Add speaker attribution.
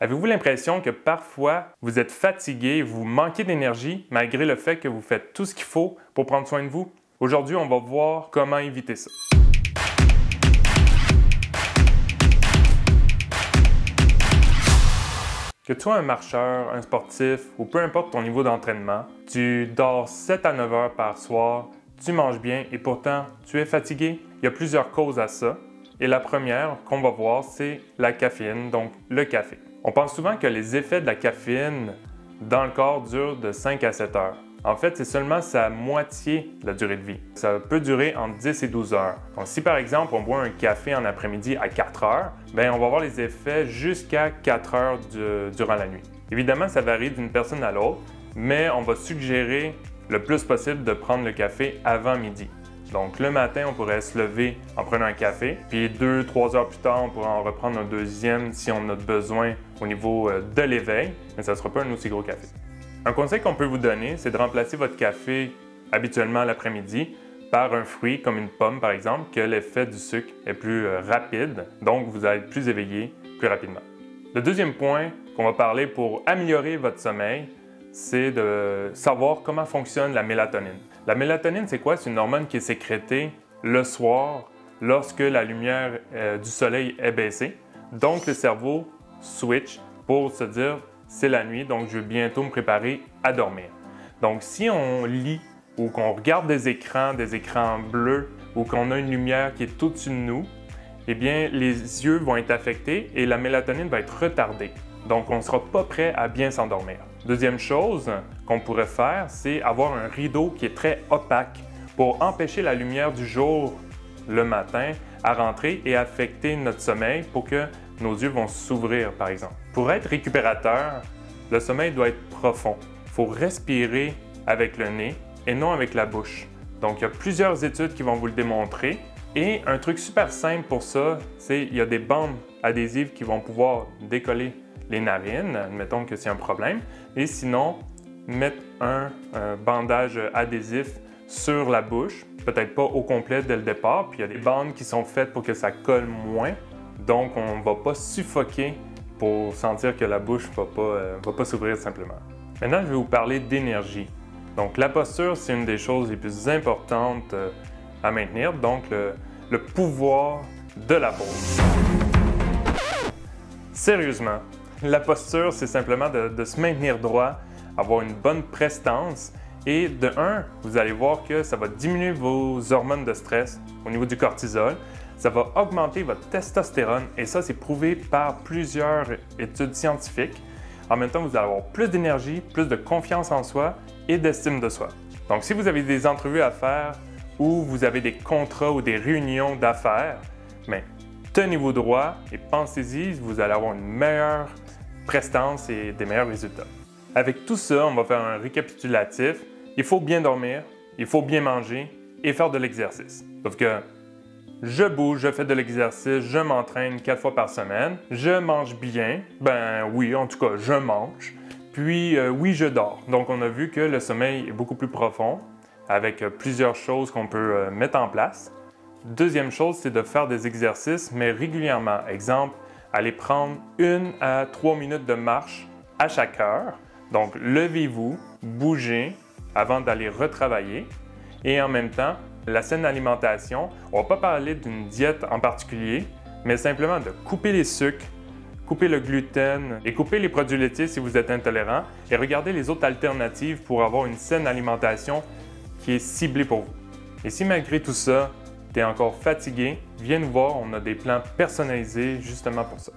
Speaker 1: Avez-vous l'impression que parfois vous êtes fatigué, vous manquez d'énergie malgré le fait que vous faites tout ce qu'il faut pour prendre soin de vous? Aujourd'hui, on va voir comment éviter ça. Que tu sois un marcheur, un sportif ou peu importe ton niveau d'entraînement, tu dors 7 à 9 heures par soir, tu manges bien et pourtant tu es fatigué. Il y a plusieurs causes à ça. Et la première qu'on va voir, c'est la caféine, donc le café. On pense souvent que les effets de la caféine dans le corps durent de 5 à 7 heures. En fait, c'est seulement sa moitié de la durée de vie. Ça peut durer entre 10 et 12 heures. Donc, si par exemple, on boit un café en après-midi à 4 heures, bien, on va avoir les effets jusqu'à 4 heures durant la nuit. Évidemment, ça varie d'une personne à l'autre, mais on va suggérer le plus possible de prendre le café avant midi. Donc, le matin, on pourrait se lever en prenant un café, puis 2-3 heures plus tard, on pourrait en reprendre un deuxième si on a besoin au niveau de l'éveil, mais ça ne sera pas un aussi gros café. Un conseil qu'on peut vous donner, c'est de remplacer votre café habituellement l'après-midi par un fruit comme une pomme par exemple, que l'effet du sucre est plus rapide, donc vous allez être plus éveillé plus rapidement. Le deuxième point qu'on va parler pour améliorer votre sommeil, c'est de savoir comment fonctionne la mélatonine. La mélatonine, c'est quoi? C'est une hormone qui est sécrétée le soir lorsque la lumière du soleil est baissée. Donc le cerveau switch pour se dire c'est la nuit, donc je vais bientôt me préparer à dormir. Donc si on lit ou qu'on regarde des écrans bleus ou qu'on a une lumière qui est au-dessus de nous, eh bien les yeux vont être affectés et la mélatonine va être retardée. Donc on ne sera pas prêt à bien s'endormir. Deuxième chose qu'on pourrait faire, c'est avoir un rideau qui est très opaque pour empêcher la lumière du jour le matin à rentrer et affecter notre sommeil pour que nos yeux vont s'ouvrir, par exemple. Pour être récupérateur, le sommeil doit être profond. Il faut respirer avec le nez et non avec la bouche. Donc, il y a plusieurs études qui vont vous le démontrer. Et un truc super simple pour ça, c'est qu'il y a des bandes adhésives qui vont pouvoir décoller les narines, admettons que c'est un problème. Et sinon, mettre un bandage adhésif sur la bouche, peut-être pas au complet dès le départ, puis il y a des bandes qui sont faites pour que ça colle moins. Donc, on ne va pas suffoquer pour sentir que la bouche ne va pas s'ouvrir simplement. Maintenant, je vais vous parler d'énergie. Donc, la posture, c'est une des choses les plus importantes à maintenir, donc le pouvoir de la pose. Sérieusement, la posture, c'est simplement de se maintenir droit, avoir une bonne prestance et de un, vous allez voir que ça va diminuer vos hormones de stress au niveau du cortisol. Ça va augmenter votre testostérone et ça, c'est prouvé par plusieurs études scientifiques. En même temps, vous allez avoir plus d'énergie, plus de confiance en soi et d'estime de soi. Donc, si vous avez des entrevues à faire ou vous avez des contrats ou des réunions d'affaires, mais tenez-vous droit et pensez-y, vous allez avoir une meilleure prestance et des meilleurs résultats. Avec tout ça, on va faire un récapitulatif. Il faut bien dormir, il faut bien manger et faire de l'exercice. Sauf que je bouge, je fais de l'exercice, je m'entraîne 4 fois par semaine, je mange bien, ben oui, en tout cas, je mange, puis oui, je dors. Donc, on a vu que le sommeil est beaucoup plus profond avec plusieurs choses qu'on peut mettre en place. Deuxième chose, c'est de faire des exercices, mais régulièrement. Exemple, aller prendre 1 à 3 minutes de marche à chaque heure. Donc, levez-vous, bougez avant d'aller retravailler et en même temps, la saine alimentation, on ne va pas parler d'une diète en particulier, mais simplement de couper les sucres, couper le gluten et couper les produits laitiers si vous êtes intolérant et regardez les autres alternatives pour avoir une saine alimentation qui est ciblée pour vous. Et si malgré tout ça, tu es encore fatigué, viens nous voir, on a des plans personnalisés justement pour ça.